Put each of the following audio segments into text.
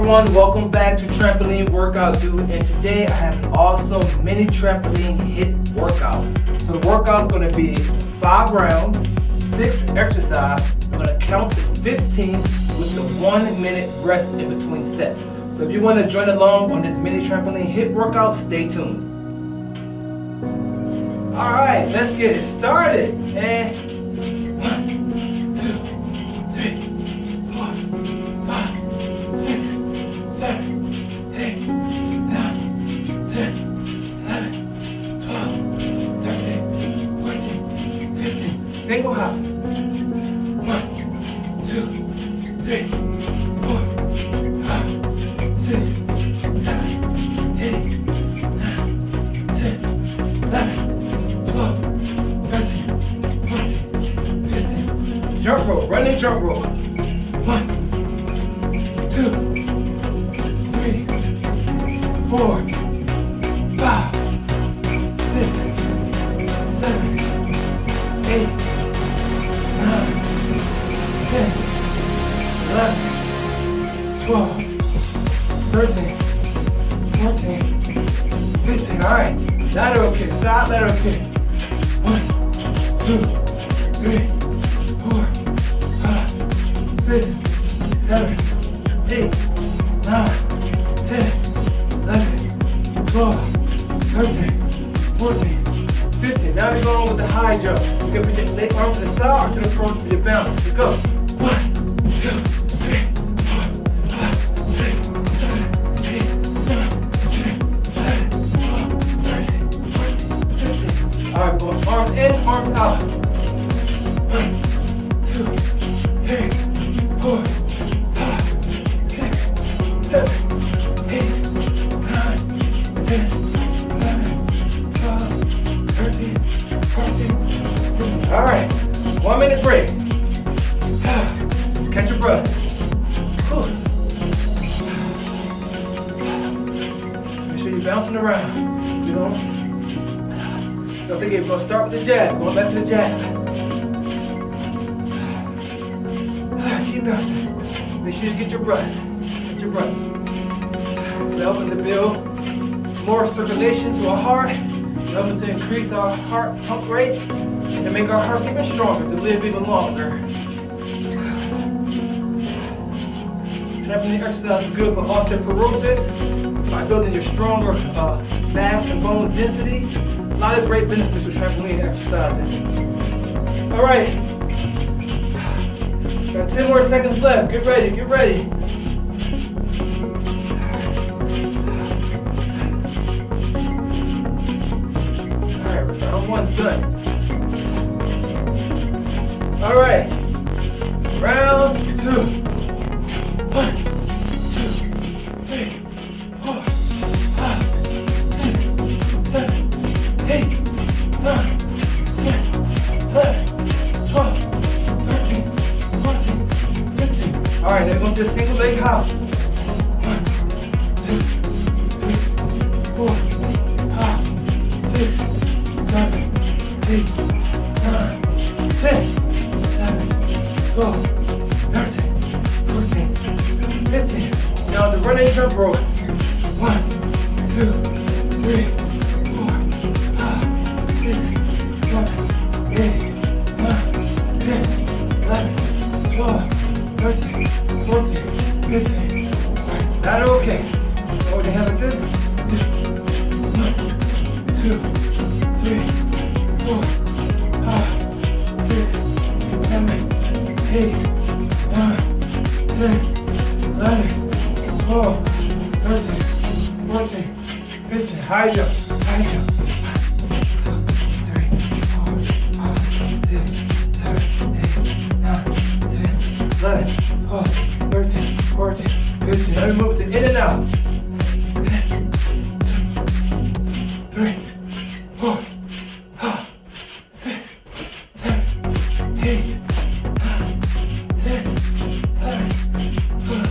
everyone, welcome back to Trampoline Workout Dude, and today I have an awesome mini trampoline HIIT workout. So the workout is going to be 5 rounds, 6 exercises. I'm going to count to 15 with the 1 minute rest in between sets. So if you want to join along on this mini trampoline HIIT workout, stay tuned. Alright, let's get it started. And 1, 2, 3, 4, 5, 6, 7, 8, 9, 10, 11, 12, 13, 14, 15. Single hop. 1, 2, 3, 4, 5, 6, 7, 8, 9, 10, 11, 12, 13, 14, 15. Jump rope, running jump rope. 1, 2, 3, 4, 5, 6, 7, 8, 9, 10, 11, 12, 13, 14, 15. Alright, lateral kick, side lateral kick. 1, 2, 3, 4, 5, 6, 7, 8, 9, 10, 11, 12, 13, 14, 15. Now we're going with the high jump. You can put your leg arm to the side or to the front for your balance. Let's go. 1, 2, 3, 4, 5, 6, 7, 8, 9, 10, 11, 12, 13, 14, 15. Alright, boys. Arms in, arms out. 1, 2, 3, 4, 5, 6, 7, 8, 9, 10, 11, 12, 13, 14, 15. Alright, 1 minute break. Catch your breath. Make sure you're bouncing around. You know? Don't forget, we're going to start with the jab. Going back to the jab. Keep bouncing. Make sure you get your breath. Get your breath. Helping to build more circulation to our heart. Helping to increase our heart pump rate and make our heart even stronger to live even longer. Trampoline exercise is good for osteoporosis by building your stronger mass and bone density. A lot of great benefits with trampoline exercises. All right, got 10 more seconds left. Get ready, get ready. All right, round 1 done. All right, round 2. 1, 2, 3, 4, 5, 6, 7, 8, 9, 10, 11, 12, 13, 14, 15. Alright, they're going to do a single leg hop. 1, 2, 3, 4, 5, 6, 7, 8, 9, 10, 11, 12, 13, 14, 15. Now the running jump rope. 1, 2, 3, 4, 5, 6, 7, 8, 9, 10, 11, 12, 13, 14, 15. Alright, that okay. So we can have it this. 1, 2, 3, 4, 5, 6, 7, 8, 9, 10, 11, 12, 13, 14, 15. High jump, high jump. 1, 2, 3, 4, 5, 6, 7, 8, 9, 10, 11, 12, 13, 14, 15. Let me move to in and out. 1, 2, 3, 4, 5, 6, 7, 8, 9, 10, 11, 12,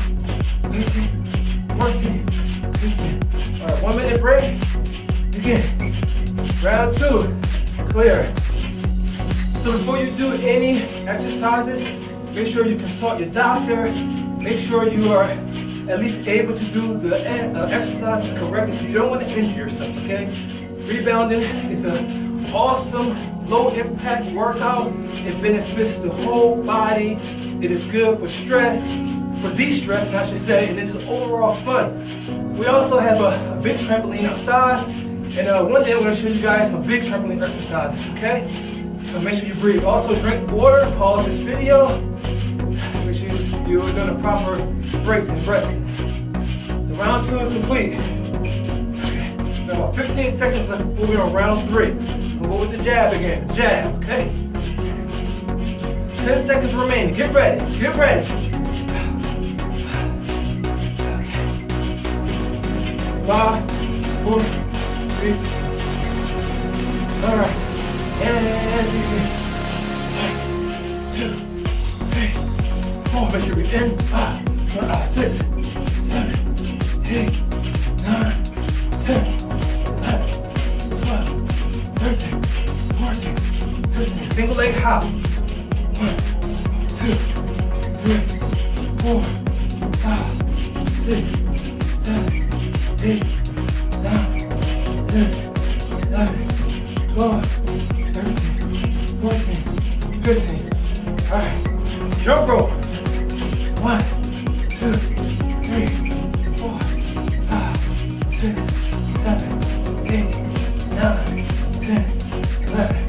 13, 14, 15. All right, 1 minute break. Again, round 2, clear. So before you do any exercises, make sure you consult your doctor. Make sure you are at least able to do the exercise correctly. So you don't want to injure yourself, okay? Rebounding is an awesome low impact workout. It benefits the whole body. It is good for stress, for de-stress, I should say, and it's just overall fun. We also have a big trampoline outside, and one day I'm going to show you guys some big trampoline exercises, okay? So make sure you breathe. Also drink water, pause this video. Make sure you're doing the proper breaks and resting. So round 2 is complete. Okay. Now about 15 seconds left before we're on round 3. We'll go with the jab again. Jab, okay? 10 seconds remaining. Get ready. Get ready. Okay. 5, 4, 3. All right. And begin. 1, 2, 3, 4. Make sure we in. 5, 6, 7, 8, 9, 10, 11, 12, 13, 14, 15. Single leg hop. 1, 2, 3, 4, 5, 6, 7, 8, 9, 10, 11, 12, 13, 14, 15. All right. Jump rope. 1, 2, 3, 4, 5, 6, 7, 8, 9, 10, 11,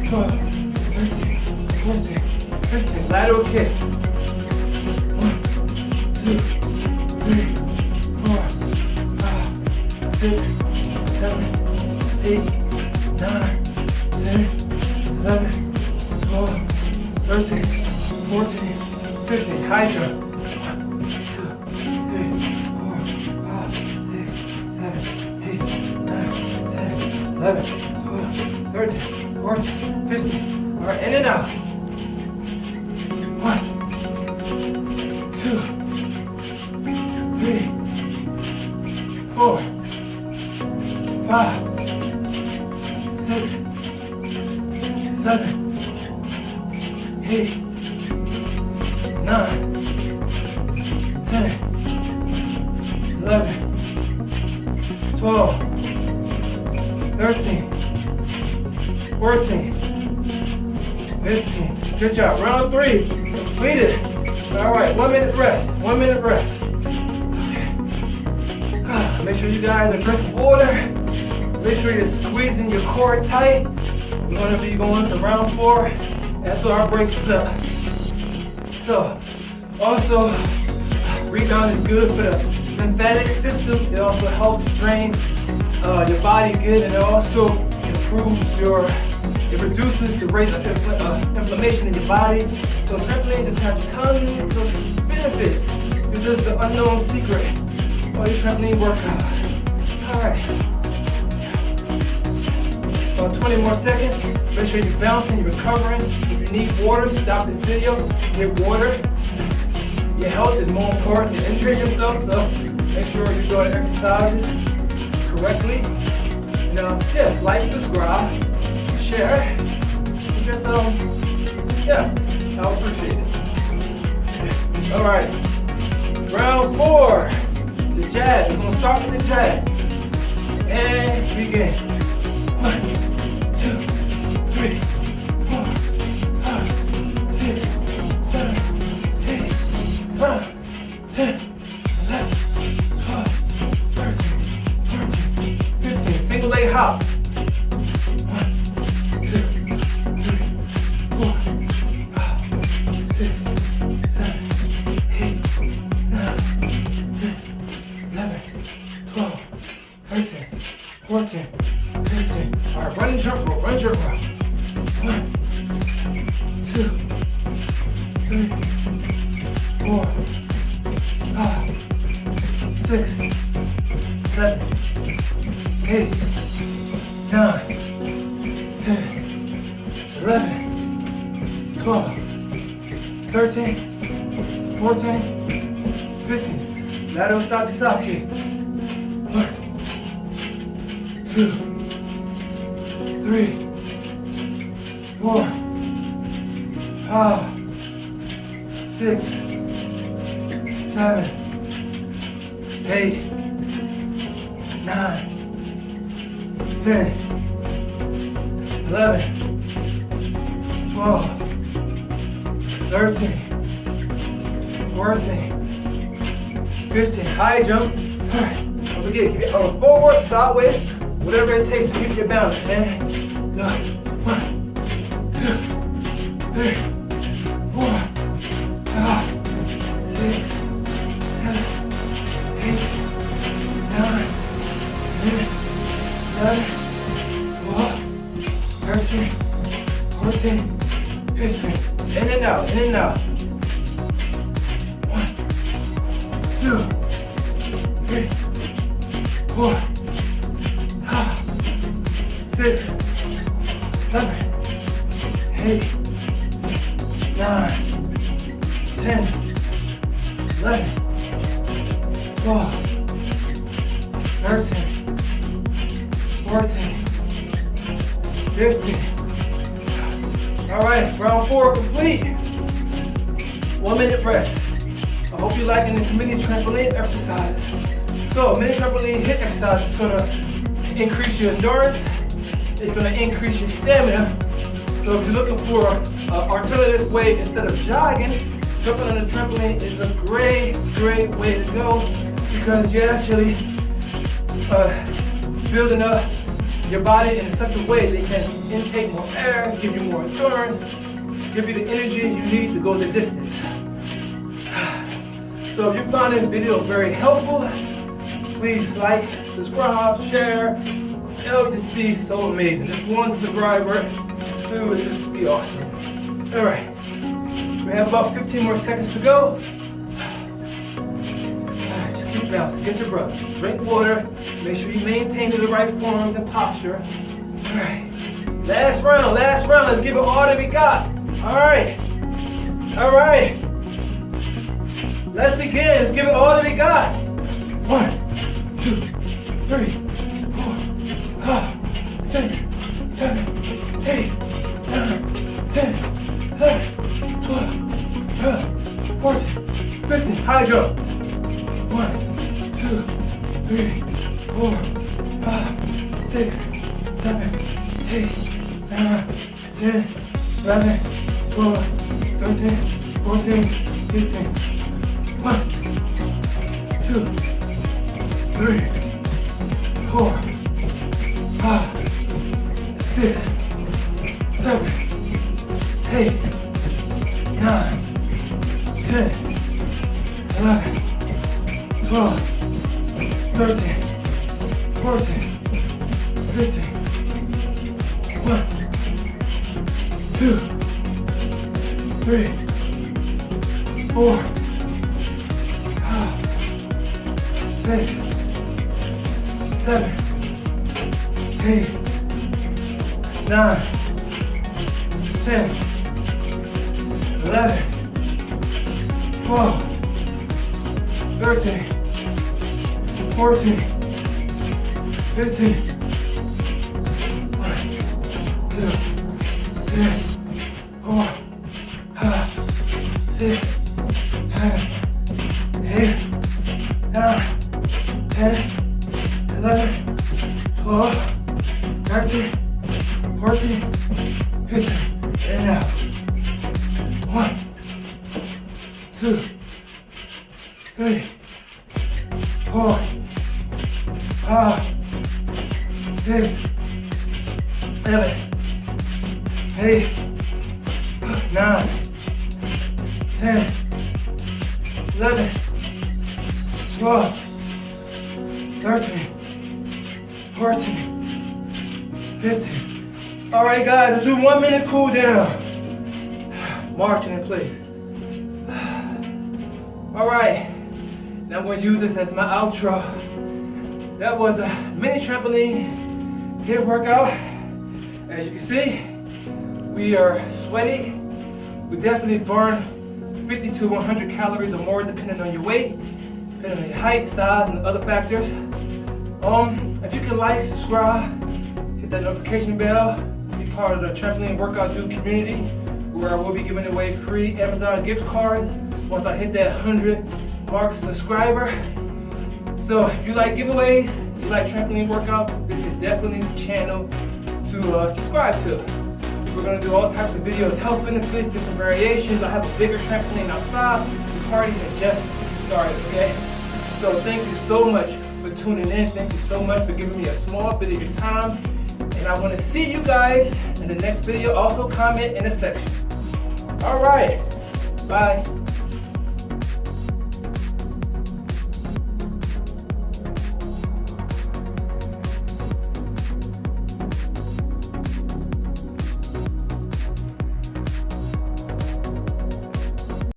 12, 13, 14, 15. Lateral kick. 1, 2, 3, 4, 5, 6, 7, 8, 9, 10, 11, 12, 13, 14, 15. High jump. 1, 2, 3, 4, 5, 6, 7, 8, 9, 10, 11, 12, 13, 14, 15. All right, in and out. 1, 2, 3, 4, 5, 6, 7, 8, 9, 10, 11, 12, 13, 14, 15. Good job. Round 3 completed. All right, 1 minute rest. 1 minute rest. Okay. Make sure you guys are drinking water. Make sure you're squeezing your core tight. We're going to be going to round 4 after our breaks is up. So, also, rebound is good for the lymphatic system. It also helps drain your body good, and it also improves it reduces the rate of inflammation in your body. So trampoline just has tons of benefits. This is the unknown secret of your trampoline workout. All right. About 20 more seconds. Make sure you're bouncing, you're recovering. If you need water, stop this video, get water. Your health is more important than injuring yourself, so make sure you're doing exercises correctly. And yeah, like, subscribe, share. Just yeah, I'll appreciate it. All right, round 4, the jab. We're gonna start with the jab and begin. 1, 2, 3, 4, 5, 6, 7, 8, 9, 10, 11, 12, 13, 14, 15. Single leg hop. 1, 2, 3, 4, 5, 6, 7, 8, 9, 10, 11, 12, 13, 14, 15. All right, run and jump rope, run and jump rope. 1, 2, 3, 4, 5, 6, 7, 8, 9, 10, 11, 12, 13, 14, 15. Lateral side to side kick. 1, 2, 3, 4, 5, 6, 7, 8, 9, 10, 11, 12, 13, 14, 15. High jump. All right. Don't forget, keep it on forward, sideways, whatever it takes to keep your balance. And 1, 2, 3, 4, 5, 6, 7, 8, 9, 10, 11, 12, 13, 14, 15. In and out, in and out. 1, 2, 3, 4, 5, 6, 7, 8, 9, 10, 11, 12, 13, 14, 15. All right, round 4 complete. 1 minute rest. I hope you're liking this mini trampoline exercise. So, mini trampoline HIIT exercise is gonna increase your endurance. It's gonna increase your stamina. So if you're looking for an alternative way instead of jogging, jumping on the trampoline is a great way to go because you're actually building up your body in such a way that you can intake more air, give you more endurance, give you the energy you need to go the distance. So if you found this video very helpful, please like, subscribe, share. It'll just be so amazing. Just 1 subscriber, 2 would just be awesome. All right, we have about 15 more seconds to go. Just keep bouncing, get your breath. Drink water, make sure you maintain the right form and posture. All right, last round, let's give it all that we got. All right. Let's begin, let's give it all that we got. 1, 2, 3, 4, 5, 6, 7, 8, 9, 10, 11, 12, 14, 15. High jump. 1, 2, 3, 4, 5, 6, 7, 8, 9, 10, 11, 12, 13, 14, 15. 1, 2, 3, 4, 5, 6, 7, 8, 9, 10, 11, 12, 13, 14, 15. 1, 2, 3, 4, 5, 6, 7, 8, 9, 10, 11, 12, 13, 14, 15. 1, 2, 3, 4, 5, 6, 7, 8, 9, 10, 11, 12, 13, 14, 15. And out. 1, 2, 3, 4, 5, 6, 7, 8, 9, 10, 11, 12, 13, 14, 15. All right, guys, let's do 1 minute cool down. Marching in place. All right, now I'm going to use this as my outro. That was a mini trampoline HIIT workout. As you can see, we are sweaty. We definitely burn 50 to 100 calories or more depending on your weight, depending on your height, size, and other factors. If you can like, subscribe, hit that notification bell, be part of the Trampoline Workout Dude community, where I will be giving away free Amazon gift cards once I hit that 100 mark subscriber. So if you like giveaways, if you like trampoline workout, this is definitely the channel to subscribe to. We're gonna do all types of videos, health benefits, different variations. I have a bigger trampoline outside. The party has just started, okay? So thank you so much for tuning in. Thank you so much for giving me a small bit of your time. And I wanna see you guys in the next video. Also comment in the section. All right, bye.